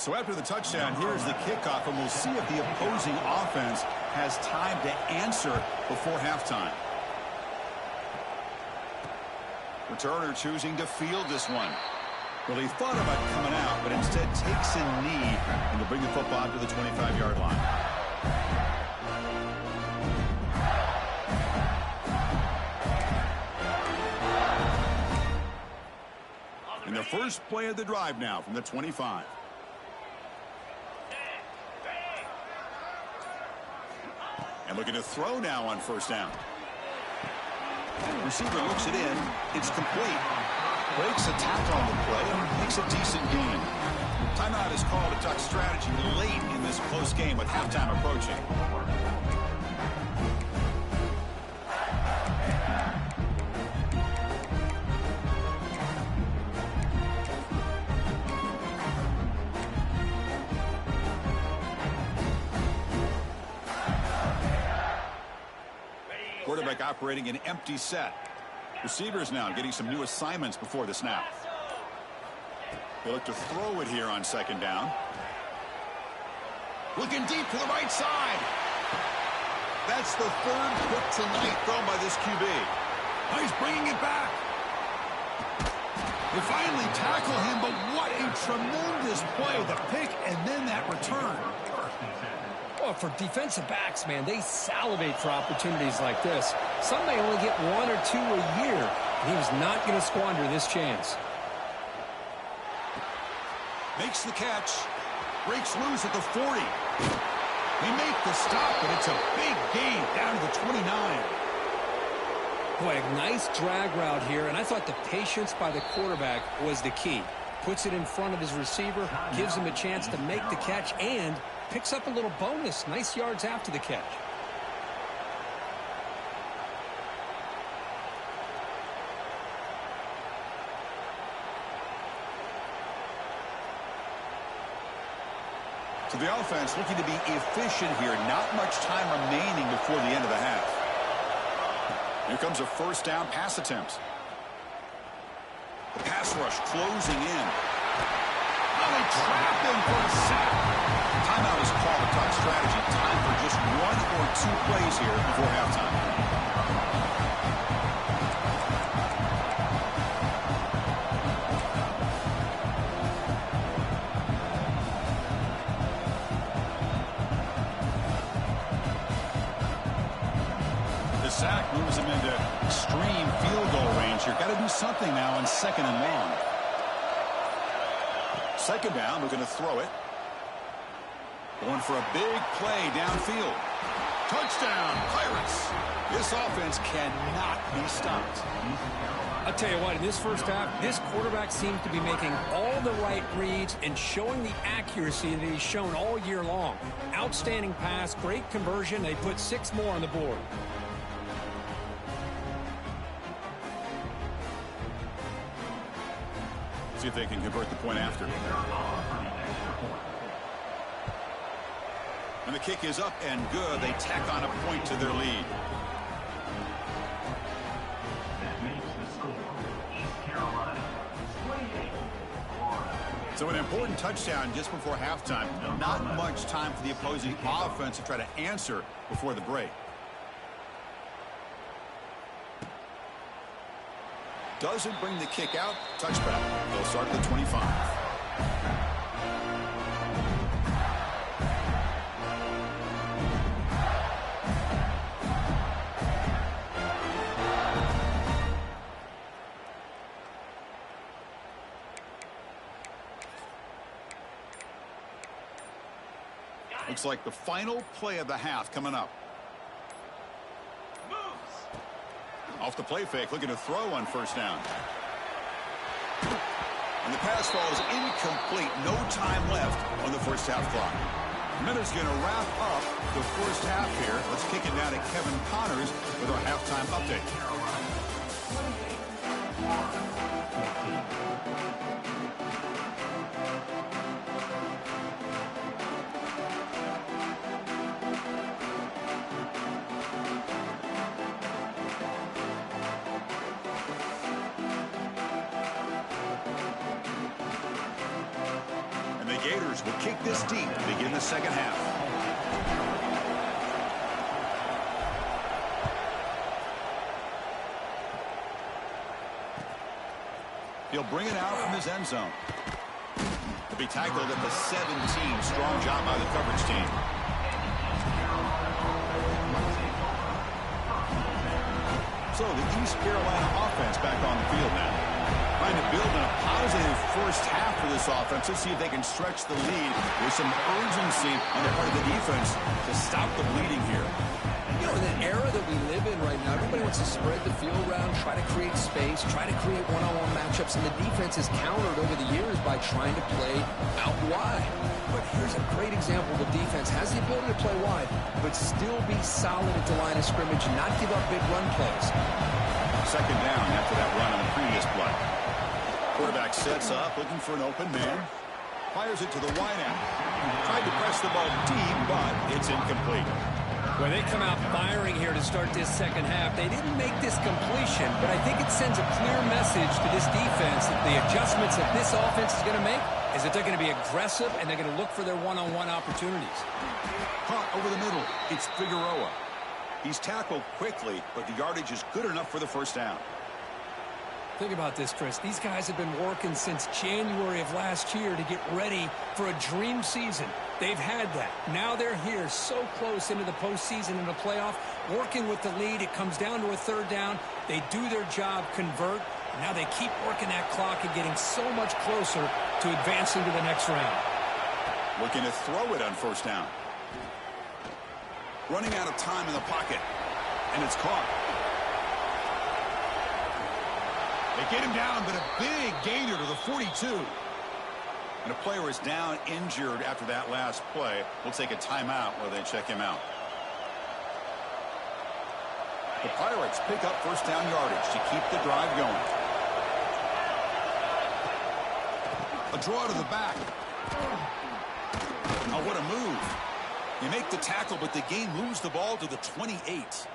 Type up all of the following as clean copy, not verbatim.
So after the touchdown, here's the kickoff, and we'll see if the opposing offense has time to answer before halftime. Returner choosing to field this one. Well, he thought about coming out, but instead takes a knee and will bring the football to the 25-yard line. And the first play of the drive now from the 25. And looking to throw now on first down. Receiver looks it in. It's complete. Breaks a tackle on the play and makes a decent gain. Timeout is called to talk strategy late in this close game with halftime approaching. Quarterback operating an empty set. Receivers now getting some new assignments before the snap. They look to throw it here on second down. Looking deep to the right side. That's the third pick tonight thrown by this QB. Oh, he's bringing it back. They finally tackle him, but what a tremendous play. The pick and then that return. Well, for defensive backs, man, they salivate for opportunities like this. Some may only get one or two a year, and he was not going to squander this chance. Makes the catch. Breaks loose at the 40. They make the stop, but it's a big gain down to the 29. Boy, a nice drag route here, and I thought the patience by the quarterback was the key. Puts it in front of his receiver, gives him a chance to make the catch, and picks up a little bonus. Nice yards after the catch. So the offense looking to be efficient here. Not much time remaining before the end of the half. Here comes a first down pass attempt. The pass rush closing in. Oh, they trap him for a sack. Timeout is called to talk strategy. Time for just one or two plays here before halftime. The sack moves him into extreme field goal range here. Got to do something now on second and long. Second down, we're going to throw it. Going for a big play downfield. Touchdown, Pirates. This offense cannot be stopped. I'll tell you what, in this first half, this quarterback seems to be making all the right reads and showing the accuracy that he's shown all year long. Outstanding pass, great conversion. They put 6 more on the board. See if they can convert the point after. And the kick is up and good. They tack on a point to their lead. So an important touchdown just before halftime. Not much time for the opposing offense to try to answer before the break. Doesn't bring the kick out. Touchback. They'll start at the 25. Looks like the final play of the half coming up. Off the play fake, looking to throw on first down. And the pass falls incomplete. No time left on the first half clock. Minutes going to wrap up the first half here. Let's kick it down to Kevin Connors with our halftime update. The Gators will kick this deep to begin the second half. He'll bring it out from his end zone. To be tackled at the 17. Strong job by the coverage team. So the East Carolina offense back on the field now. Trying to build in a positive first half for this offense. Let's see if they can stretch the lead with some urgency on the part of the defense to stop the bleeding here. You know, in the era that we live in right now, everybody wants to spread the field around, try to create space, try to create one-on-one matchups, and the defense has countered over the years by trying to play out wide. But here's a great example. The defense has the ability to play wide, but still be solid at the line of scrimmage and not give up big run plays. Second down after that run on the previous play. Quarterback sets up, looking for an open man. Fires it to the wideout. Tried to press the ball deep, but it's incomplete. Well, they come out firing here to start this second half. They didn't make this completion, but I think it sends a clear message to this defense that the adjustments that this offense is going to make is that they're going to be aggressive and they're going to look for their one-on-one opportunities. Caught over the middle. It's Figueroa. He's tackled quickly, but the yardage is good enough for the first down. Think about this, Chris. These guys have been working since January of last year to get ready for a dream season. They've had that. Now they're here so close into the postseason and the playoff, working with the lead. It comes down to a third down. They do their job, convert. Now they keep working that clock and getting so much closer to advancing to the next round. Looking to throw it on first down. Running out of time in the pocket. And it's caught. They get him down, but a big gainer to the 42. And a player is down injured after that last play. We'll take a timeout while they check him out. The Pirates pick up first down yardage to keep the drive going. A draw to the back. Oh, what a move. You make the tackle, but the game moves the ball to the 28.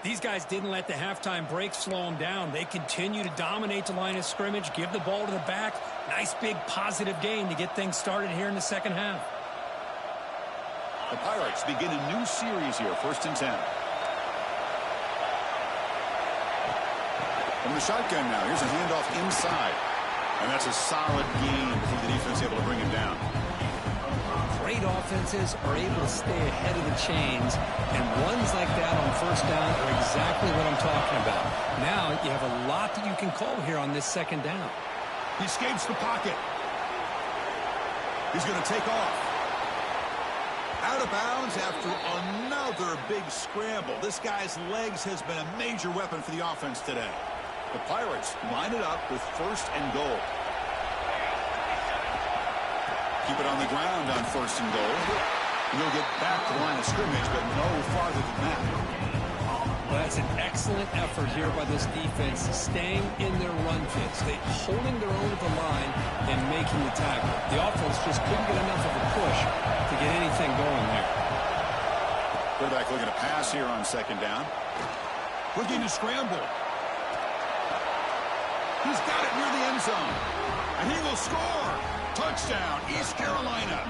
These guys didn't let the halftime break slow them down. They continue to dominate the line of scrimmage, give the ball to the back. Nice big positive gain to get things started here in the second half. The Pirates begin a new series here, 1st and 10. From the shotgun now, here's a handoff inside. And that's a solid gain before the defense able to bring him down. Great offenses are able to stay ahead of the chains, and runs like that on first down are exactly what I'm talking about. Now you have a lot that you can call here on this second down. He escapes the pocket. He's going to take off. Out of bounds after another big scramble. This guy's legs has been a major weapon for the offense today. The Pirates line it up with 1st and goal. Keep it on the ground on 1st and goal. He'll get back to the line of scrimmage, but no farther than that. Well, that's an excellent effort here by this defense, staying in their run fits. They holding their own at the line and making the tackle. The offense just couldn't get enough of a push to get anything going there. Quarterback looking to pass here on 2nd down. Looking to scramble. He's got it near the end zone. And he will score. Touchdown, East Carolina.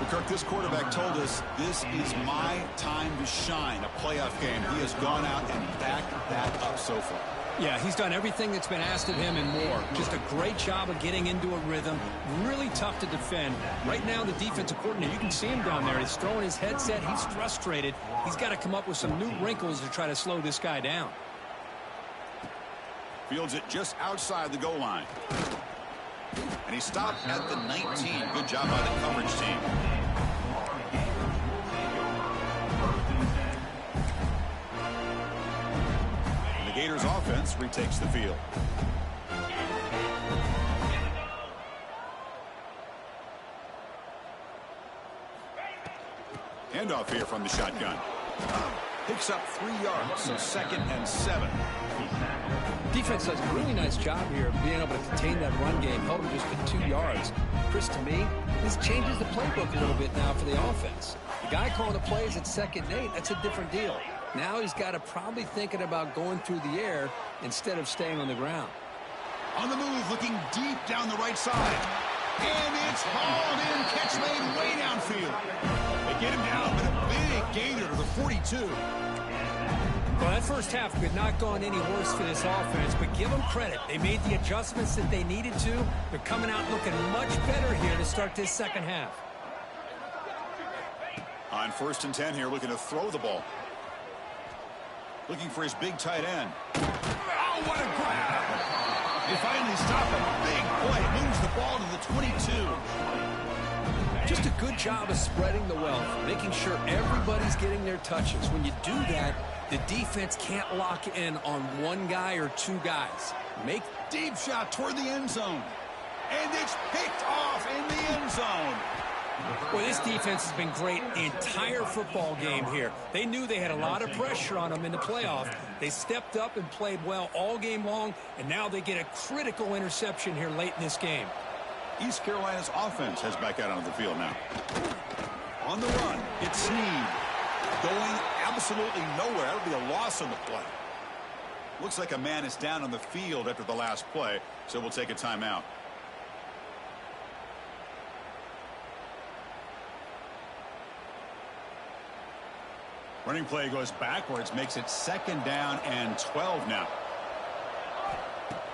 Well, Kirk, this quarterback told us this is my time to shine, a playoff game. He has gone out and backed that up so far. Yeah, he's done everything that's been asked of him and more. Just a great job of getting into a rhythm. Really tough to defend. Right now, the defensive coordinator, you can see him down there. He's throwing his headset. He's frustrated. He's got to come up with some new wrinkles to try to slow this guy down. Fields it just outside the goal line. And he stopped at the 19. Good job by the coverage team. And the Gators offense retakes the field. Handoff here from the shotgun. Picks up 3 yards, so 2nd and 7. Defense does a really nice job here of being able to contain that run game, held him just to 2 yards. Chris, to me, this changes the playbook a little bit now for the offense. The guy calling the plays at 2nd and 8, that's a different deal. Now he's got to probably thinking about going through the air instead of staying on the ground. On the move, looking deep down the right side. And it's hauled in. Catch made way downfield. They get him down, but a big gainer to the 42. Well, that first half could not have gone any worse for this offense, but give them credit. They made the adjustments that they needed to. They're coming out looking much better here to start this second half. On 1st and 10 here, looking to throw the ball. Looking for his big tight end. Oh, what a grab! They finally stop a big play. Moves the ball to the 22. Just a good job of spreading the wealth, making sure everybody's getting their touches. When you do that, the defense can't lock in on one guy or two guys. Make deep shot toward the end zone. And it's picked off in the end zone. Boy, this defense has been great the entire football game here. They knew they had a lot of pressure on them in the playoff. They stepped up and played well all game long, and now they get a critical interception here late in this game. East Carolina's offense has back out onto the field now. On the run, it's Snead. Going absolutely nowhere. That'll be a loss on the play. Looks like a man is down on the field after the last play, so we'll take a timeout. Running play goes backwards, makes it 2nd down and 12 now.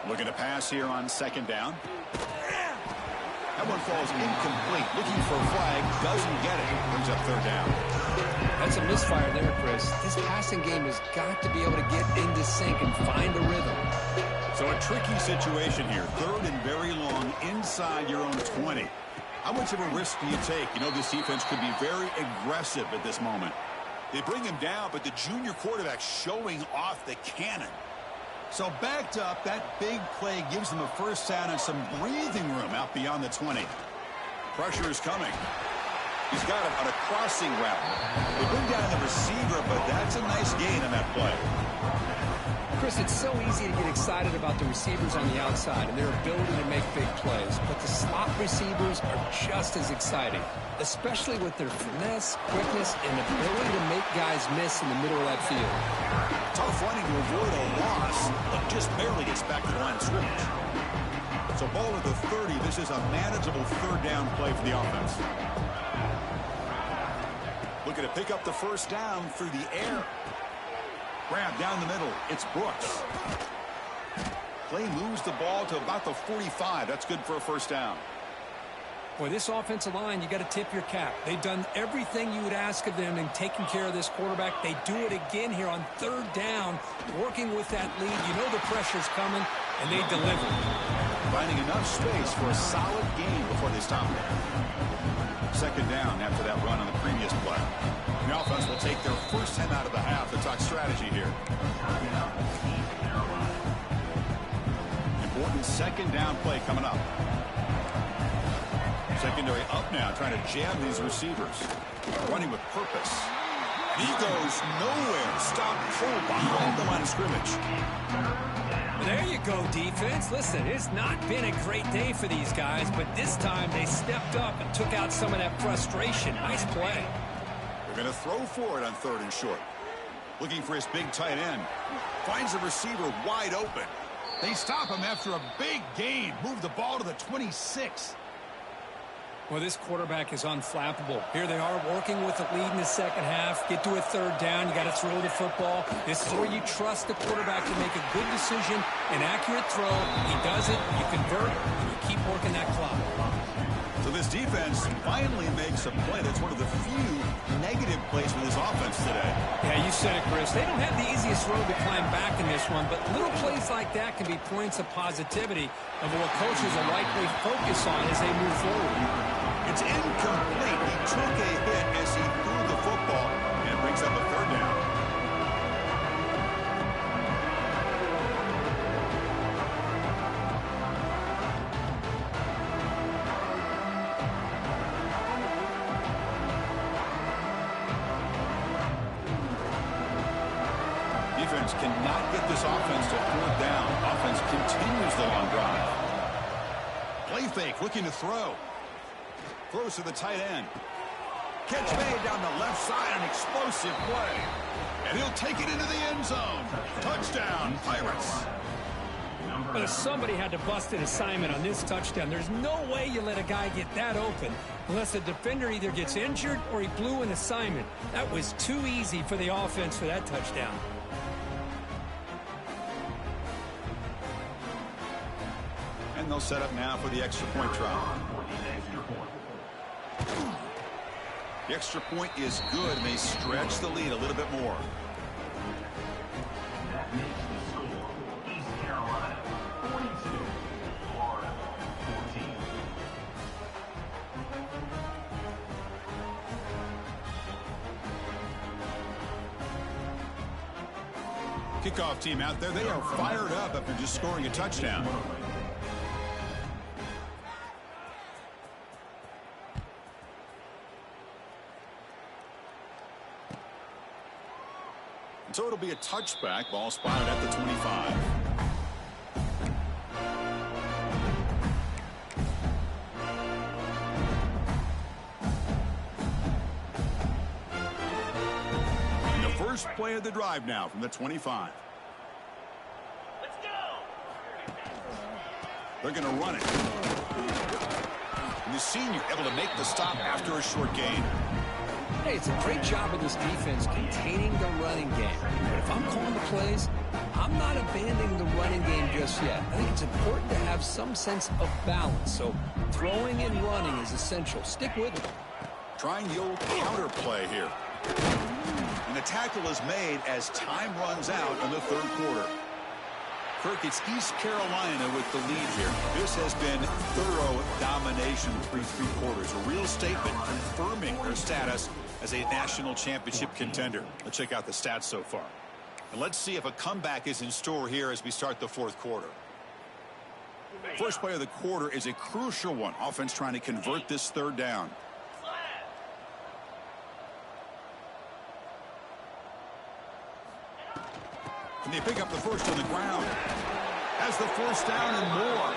Looking to pass here on 2nd down. That one falls incomplete. Looking for a flag, doesn't get it. Brings up 3rd down. That's a misfire there, Chris. This passing game has got to be able to get into sync and find a rhythm. So a tricky situation here. 3rd and very long inside your own 20. How much of a risk do you take? You know, this defense could be very aggressive at this moment. They bring him down, but the junior quarterback showing off the cannon. So backed up, that big play gives them a 1st down and some breathing room out beyond the 20. Pressure is coming. He's got it on a crossing route. They bring down the receiver, but that's a nice gain on that play. Chris, it's so easy to get excited about the receivers on the outside and their ability to make big plays, but the slot receivers are just as exciting, especially with their finesse, quickness, and ability to make guys miss in the middle of that field. Tough running to avoid a loss, but just barely gets back to the line of scrimmage. So ball at the 30. This is a manageable 3rd down play for the offense. Looking to pick up the 1st down through the air. Grab down the middle. It's Brooks. Play moves the ball to about the 45. That's good for a 1st down. Boy, this offensive line, you got to tip your cap. They've done everything you would ask of them in taking care of this quarterback. They do it again here on 3rd down, working with that lead. You know the pressure's coming, and they deliver. Finding enough space for a solid game before they stop it. 2nd down after that run on the previous play. The offense will take their 1st 10 out of the half to talk strategy here. Important 2nd down play coming up. Secondary up now, trying to jam these receivers. Running with purpose. He goes nowhere. Stop pull behind the line of scrimmage. There you go, defense. Listen, it's not been a great day for these guys, but this time they stepped up and took out some of that frustration. Nice play. They're going to throw for it on 3rd and short. Looking for his big tight end. Finds the receiver wide open. They stop him after a big gain. Move the ball to the 26. Well, this quarterback is unflappable. Here they are working with the lead in the 2nd half. Get to a 3rd down. You got to throw the football. This is where you trust the quarterback to make a good decision, an accurate throw. He does it. You convert, and you keep working that clock. So this defense finally makes a play. That's one of the few negative plays for this offense today. Yeah, you said it, Chris. They don't have the easiest road to climb back in this one, but little plays like that can be points of positivity of what coaches will likely focus on as they move forward. It's incomplete. He took a hit as he threw the football and brings up a 3rd down. Defense cannot get this offense to 4th down. Offense continues the long drive. Play fake, looking to throw. Throws to the tight end. Catch made down the left side, an explosive play. And he'll take it into the end zone. Touchdown, Pirates. But somebody had to bust an assignment on this touchdown. There's no way you let a guy get that open unless the defender either gets injured or he blew an assignment. That was too easy for the offense for that touchdown. And they'll set up now for the extra point try. The extra point is good, and they stretch the lead a little bit more. That makes the score East Carolina 42, Florida 14. Kickoff team out there, they are fired up after just scoring a touchdown. So it'll be a touchback. Ball spotted at the 25. And the first play of the drive now from the 25. Let's go. They're going to run it. And the senior able to make the stop after a short gain. Hey, it's a great job of this defense containing the running game. But if I'm calling the plays, I'm not abandoning the running game just yet. I think it's important to have some sense of balance. So throwing and running is essential. Stick with it. Trying the old counter play here. And the tackle is made as time runs out in the third quarter. Kirk, it's East Carolina with the lead here. This has been thorough domination through three quarters. A real statement confirming their status as a national championship contender. Let's check out the stats so far. And let's see if a comeback is in store here as we start the fourth quarter. First play of the quarter is a crucial one. Offense trying to convert this third down. And they pick up the first on the ground. Has the first down and more.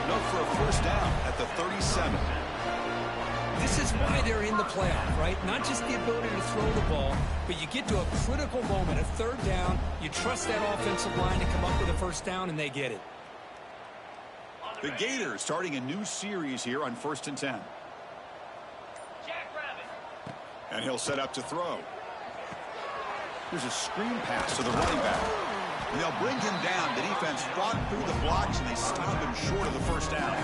Enough for a first down at the 37. This is why they're in the playoff, right? Not just the ability to throw the ball, but you get to a critical moment, a third down. You trust that offensive line to come up with a first down, and they get it. The Gators starting a new series here on 1st and 10. And he'll set up to throw. There's a screen pass to the running back. And they'll bring him down. The defense fought through the blocks, and they stop him short of the first down.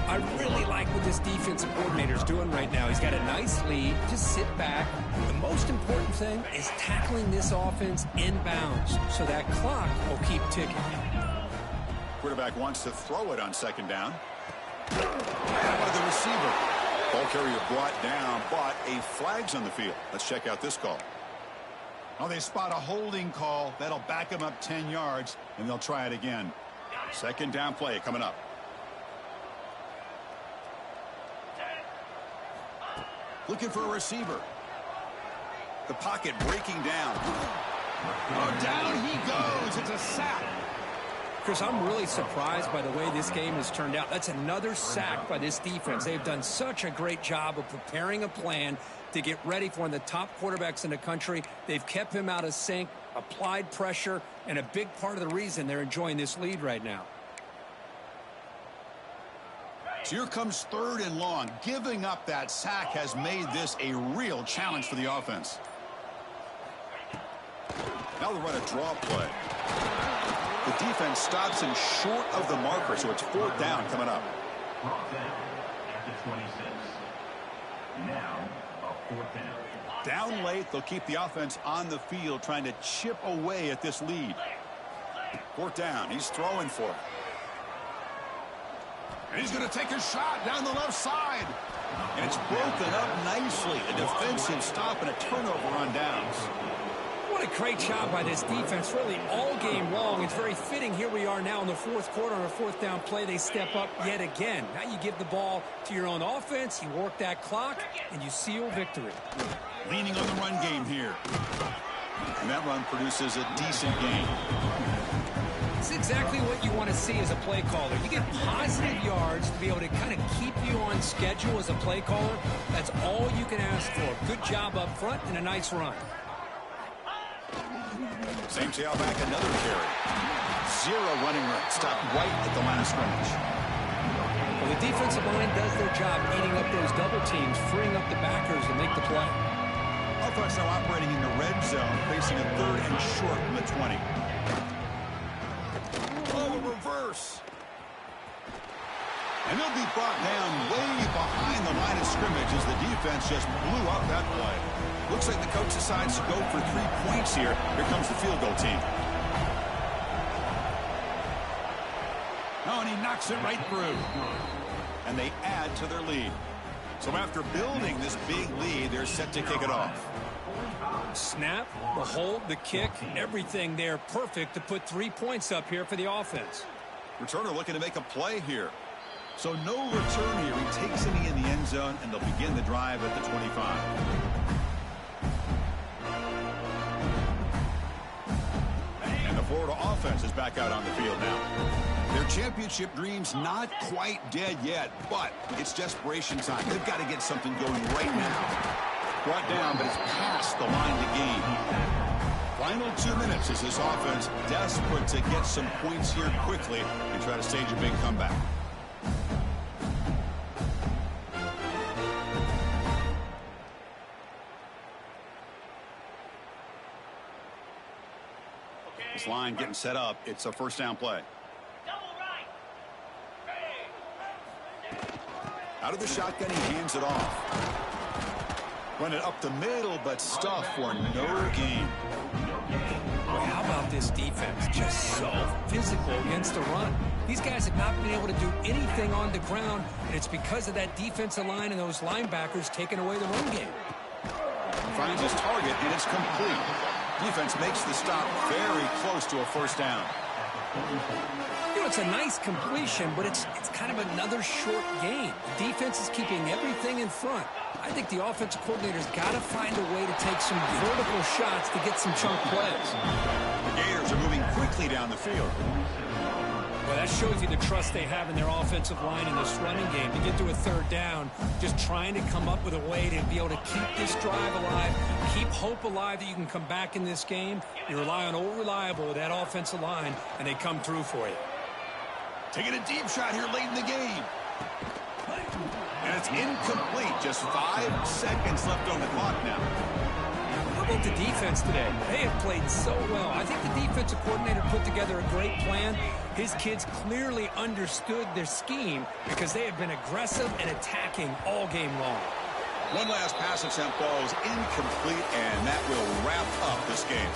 I really like what this defensive coordinator is doing right now. He's got a nice lead. Just sit back. The most important thing is tackling this offense inbounds so that clock will keep ticking. Quarterback wants to throw it on second down. How about the receiver? Ball carrier brought down, but a flag's on the field. Let's check out this call. Oh, they spot a holding call. That'll back them up 10 yards, and they'll try it again. Second down play coming up. Looking for a receiver. The pocket breaking down. Oh, down he goes. It's a sack. Chris, I'm really surprised by the way this game has turned out. That's another sack by this defense. They've done such a great job of preparing a plan to get ready for one of the top quarterbacks in the country. They've kept him out of sync, applied pressure, and a big part of the reason they're enjoying this lead right now. So here comes third and long. Giving up that sack has made this a real challenge for the offense. Now they'll run a draw play. The defense stops him short of the marker, so it's fourth down coming up. Brought down at the 26. Now a fourth down. Down late, they'll keep the offense on the field trying to chip away at this lead. Fourth down, he's throwing for it. And he's going to take a shot down the left side. And it's broken up nicely. A defensive stop and a turnover on downs. What a great job by this defense, really all game long. It's very fitting. Here we are now in the fourth quarter on a fourth down play. They step up yet again. Now you give the ball to your own offense, you work that clock, and you seal victory. Leaning on the run game here. And that run produces a decent gain. It's exactly what you want to see as a play caller. You get positive yards to be able to kind of keep you on schedule as a play caller. That's all you can ask for. Good job up front and a nice run. Same tailback, another carry. 0 running room. Stopped right at the line of scrimmage. Well, the defensive line does their job eating up those double teams, freeing up the backers to make the play. Offense now operating in the red zone, facing a 3rd and short from the 20. Oh, a reverse. And they'll be brought down way behind the line of scrimmage as the defense just blew up that play. Looks like the coach decides to go for 3 points here. Here comes the field goal team. Oh, and he knocks it right through. And they add to their lead. So after building this big lead, they're set to kick it off. Snap, the hold, the kick, everything there perfect to put 3 points up here for the offense. Returner looking to make a play here. So no return here. He takes it in the end zone, and they'll begin the drive at the 25. And the Florida offense is back out on the field now. Their championship dreams not quite dead yet, but it's desperation time. They've got to get something going right now. Brought down, but it's past the line to gain. Final 2 minutes as this offense desperate to get some points here quickly and try to stage a big comeback. This line getting set up. It's a first down play. Out of the shotgun, he hands it off. Run it up the middle, but stuff for no gain. Well, how about this defense? Just so physical against the run. These guys have not been able to do anything on the ground, and it's because of that defensive line and those linebackers taking away the run game. Finds his target, and it's complete. Defense makes the stop very close to a first down. You know, it's a nice completion, but it's kind of another short game. The defense is keeping everything in front. I think the offensive coordinator's got to find a way to take some vertical shots to get some chunk plays. The Gators are moving quickly down the field. Well, that shows you the trust they have in their offensive line in this running game. To get to a 3rd down, just trying to come up with a way to be able to keep this drive alive, keep hope alive that you can come back in this game. You rely on old reliable with that offensive line, and they come through for you. Taking a deep shot here late in the game. And it's incomplete. Just 5 seconds left on the clock now. How about the defense today? They have played so well. I think the defensive coordinator put together a great plan. His kids clearly understood their scheme because they have been aggressive and attacking all game long. One last pass attempt falls incomplete, and that will wrap up this game.